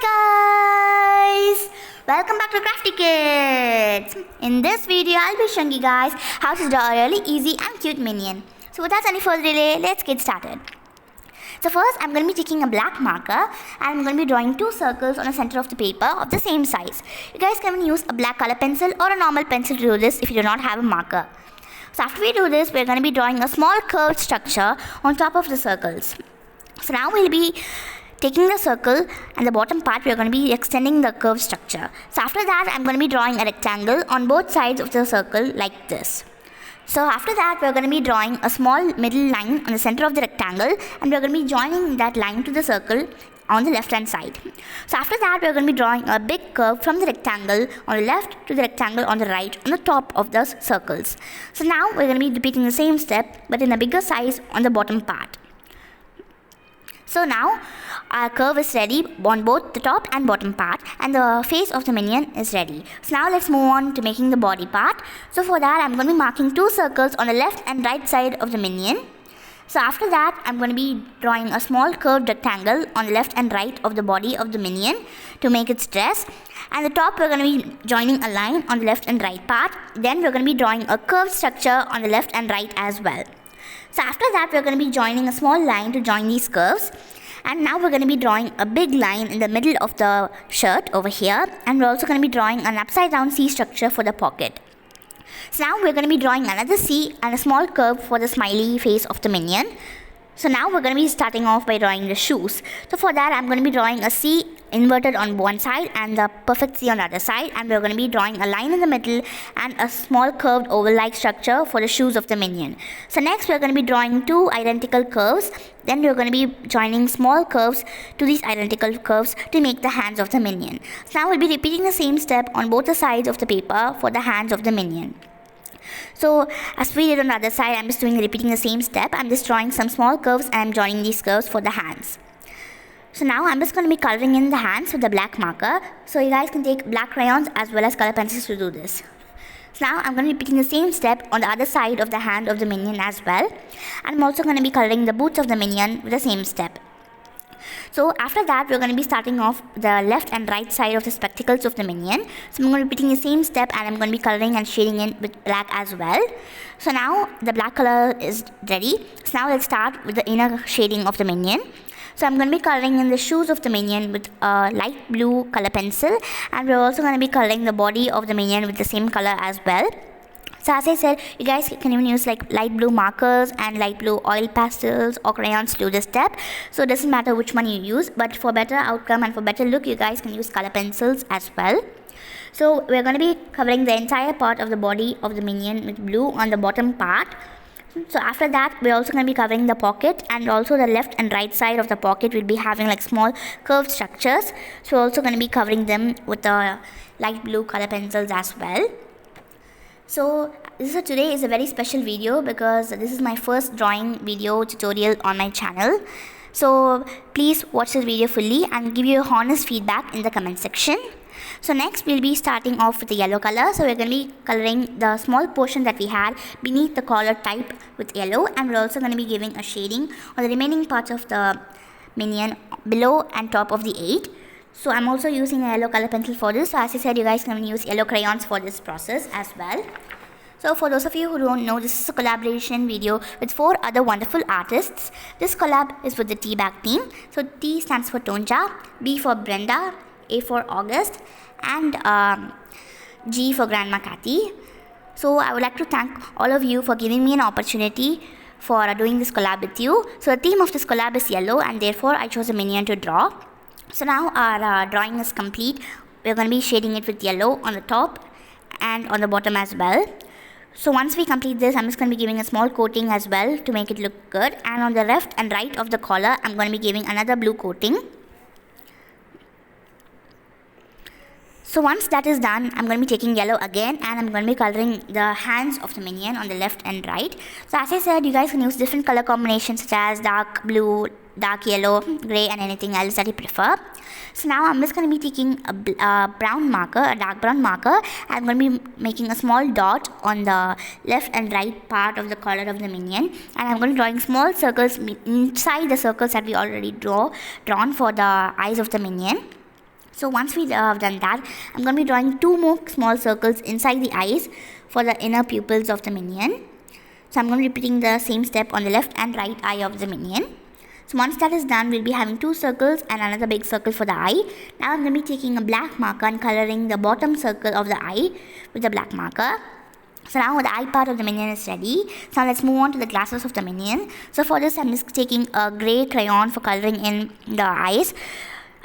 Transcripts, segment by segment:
Hi guys! Welcome back to Crafty Kids! In this video, I'll be showing you guys how to draw a really easy and cute minion. So without any further delay, let's get started. So first, I'm going to be taking a black marker and I'm going to be drawing two circles on the center of the paper of the same size. You guys can use a black color pencil or a normal pencil to do this if you do not have a marker. So after we do this, we're going to be drawing a small curved structure on top of the circles. So now we'll be taking the circle and the bottom part, we're going to be extending the curved structure. So after that, I'm going to be drawing a rectangle on both sides of the circle like this. So after that, we're going to be drawing a small middle line on the center of the rectangle and we're going to be joining that line to the circle on the left hand side. So after that, we're going to be drawing a big curve from the rectangle on the left to the rectangle on the right on the top of the circles. So now we're going to be repeating the same step but in a bigger size on the bottom part. So now our curve is ready on both the top and bottom part and the face of the minion is ready. So now let's move on to making the body part. So for that, I'm going to be marking two circles on the left and right side of the minion. So after that, I'm going to be drawing a small curved rectangle on the left and right of the body of the minion to make its dress. And the top, we're going to be joining a line on the left and right part. Then we're going to be drawing a curved structure on the left and right as well. So after that, we're going to be joining a small line to join these curves. And now we're going to be drawing a big line in the middle of the shirt over here. And we're also going to be drawing an upside down C structure for the pocket. So now we're going to be drawing another C and a small curve for the smiley face of the minion. So now we're going to be starting off by drawing the shoes. So for that, I'm going to be drawing a C inverted on one side and the perfect C on the other side. And we're going to be drawing a line in the middle and a small curved oval-like structure for the shoes of the minion. So next, we're going to be drawing two identical curves. Then we're going to be joining small curves to these identical curves to make the hands of the minion. So now we'll be repeating the same step on both the sides of the paper for the hands of the minion. So as we did on the other side, I'm just repeating the same step. I'm just drawing some small curves and I'm joining these curves for the hands. So now I'm just going to be coloring in the hands with the black marker. So you guys can take black crayons as well as color pencils to do this. So now I'm going to be repeating the same step on the other side of the hand of the minion as well. And I'm also going to be coloring the boots of the minion with the same step. So after that, we're going to be starting off the left and right side of the spectacles of the minion. So I'm going to be repeating the same step and I'm going to be coloring and shading in with black as well. So now the black color is ready. So now let's start with the inner shading of the minion. So I'm going to be coloring in the shoes of the minion with a light blue color pencil. And we're also going to be coloring the body of the minion with the same color as well. So as I said, you guys can even use like light blue markers and light blue oil pastels or crayons to do this step. So it doesn't matter which one you use, but for better outcome and for better look, you guys can use color pencils as well. So we're going to be covering the entire part of the body of the minion with blue on the bottom part. So after that, we're also going to be covering the pocket and also the left and right side of the pocket will be having like small curved structures. So we're also going to be covering them with the light blue color pencils as well. So today is a very special video because this is my first drawing video tutorial on my channel. So please watch this video fully and give your honest feedback in the comment section. So next we'll be starting off with the yellow color. So we're going to be coloring the small portion that we had beneath the collar type with yellow. And we're also going to be giving a shading on the remaining parts of the minion below and top of the 8. So I'm also using a yellow color pencil for this. So as I said, you guys can use yellow crayons for this process as well. So for those of you who don't know, this is a collaboration video with 4 other wonderful artists. This collab is with the Tea Bag team. So T stands for Tonja, B for Brenda, A for August, and G for Grandma Kathy. So I would like to thank all of you for giving me an opportunity for doing this collab with you. So the theme of this collab is yellow and therefore I chose a minion to draw. So now our drawing is complete. We're going to be shading it with yellow on the top and on the bottom as well. So once we complete this, I'm just going to be giving a small coating as well to make it look good. And on the left and right of the collar, I'm going to be giving another blue coating. So once that is done, I'm going to be taking yellow again and I'm going to be coloring the hands of the minion on the left and right. So as I said, you guys can use different color combinations such as dark blue, dark yellow, grey and anything else that you prefer. So now I'm just going to be taking a brown marker, a dark brown marker. I'm going to be making a small dot on the left and right part of the collar of the minion. And I'm going to be drawing small circles inside the circles that we already drawn for the eyes of the minion. So once we have done that, I'm going to be drawing 2 more small circles inside the eyes for the inner pupils of the minion. So I'm going to be repeating the same step on the left and right eye of the minion. So once that is done, we'll be having 2 circles and another big circle for the eye. Now I'm going to be taking a black marker and coloring the bottom circle of the eye with the black marker. So now the eye part of the minion is ready. So now let's move on to the glasses of the minion. So for this, I'm just taking a grey crayon for coloring in the eyes.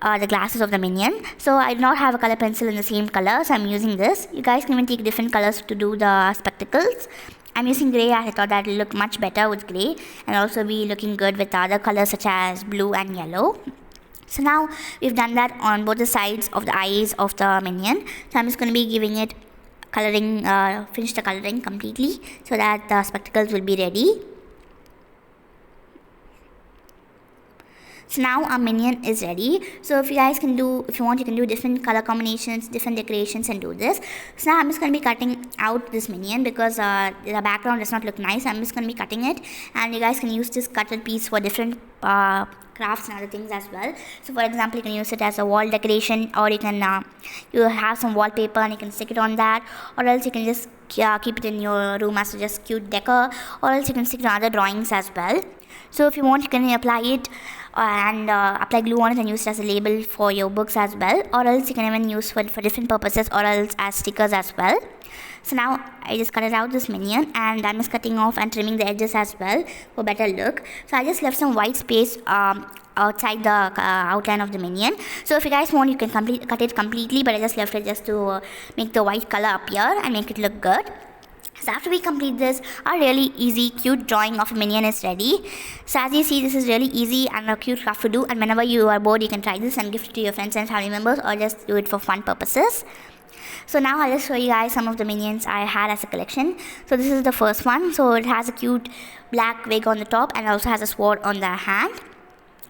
The glasses of the minion. So I do not have a color pencil in the same color, so I'm using this. You guys can even take different colors to do the spectacles. I'm using grey as I thought that will look much better with grey and also be looking good with other colors such as blue and yellow. So now we've done that on both the sides of the eyes of the minion. So I'm just going to be giving it coloring, finish the coloring completely so that the spectacles will be ready. So now our minion is ready. So if you guys can do, if you want, you can do different color combinations, different decorations and do this. So now I'm just going to be cutting out this minion because the background does not look nice. I'm just going to be cutting it, and you guys can use this cutted piece for different crafts and other things as well. So for example, you can use it as a wall decoration, or you can you have some wallpaper and you can stick it on that, or else you can just keep it in your room as just cute decor, or else you can stick it on other drawings as well. So if you want, you can apply it and apply glue on it and use it as a label for your books as well, or else you can even use for different purposes, or else as stickers as well. So now I just cut it out this minion, and I'm just cutting off and trimming the edges as well for better look. So I just left some white space outside the outline of the minion. So if you guys want, you can cut it completely, but I just left it just to make the white color appear and make it look good. So after we complete this, our really easy, cute drawing of a minion is ready. So as you see, this is really easy and a cute craft to do, and whenever you are bored, you can try this and gift it to your friends and family members, or just do it for fun purposes. So now I'll just show you guys some of the minions I had as a collection. So this is the first one. So it has a cute black wig on the top and also has a sword on the hand.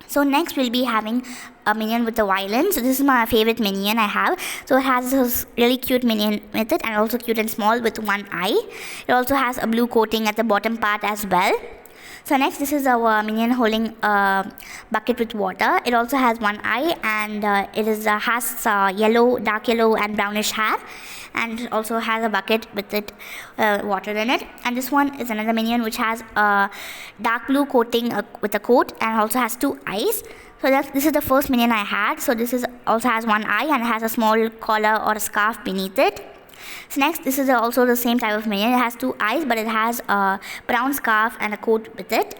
So next we'll be having a minion with a violin. So this is my favorite minion I have. So it has this really cute minion with it, and also cute and small with one eye. It also has a blue coating at the bottom part as well. So next, this is our minion holding a bucket with water. It also has one eye, and it has yellow, dark yellow and brownish hair, and it also has a bucket with it water in it. And this one is another minion which has a dark blue coating with a coat, and also has 2 eyes. So this is the first minion I had. So this is also has one eye and has a small collar or a scarf beneath it. So next, this is also the same type of minion. It has 2 eyes, but it has a brown scarf and a coat with it.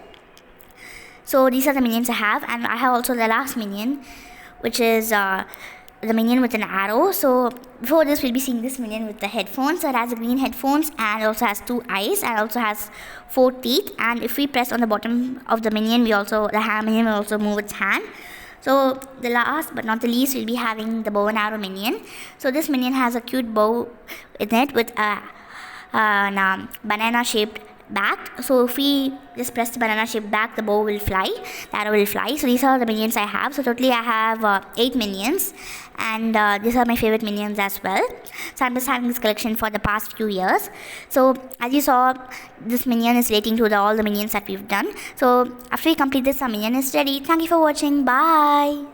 So these are the minions I have, and I have also the last minion, which is the minion with an arrow. So before this, we'll be seeing this minion with the headphones. So it has the green headphones, and it also has 2 eyes, and also has 4 teeth. And if we press on the bottom of the minion, the minion will also move its hand. So the last but not the least, we'll be having the bow and arrow minion. So this minion has a cute bow in it with a banana shaped back. So if we just press the banana shaped back, the bow will fly, the arrow will fly. So these are the minions I have. So totally I have 8 minions, and these are my favorite minions as well. So I'm just having this collection for the past few years. So as you saw, this minion is relating to all the minions that we've done. So after we complete this, our minion is ready. Thank you for watching. Bye.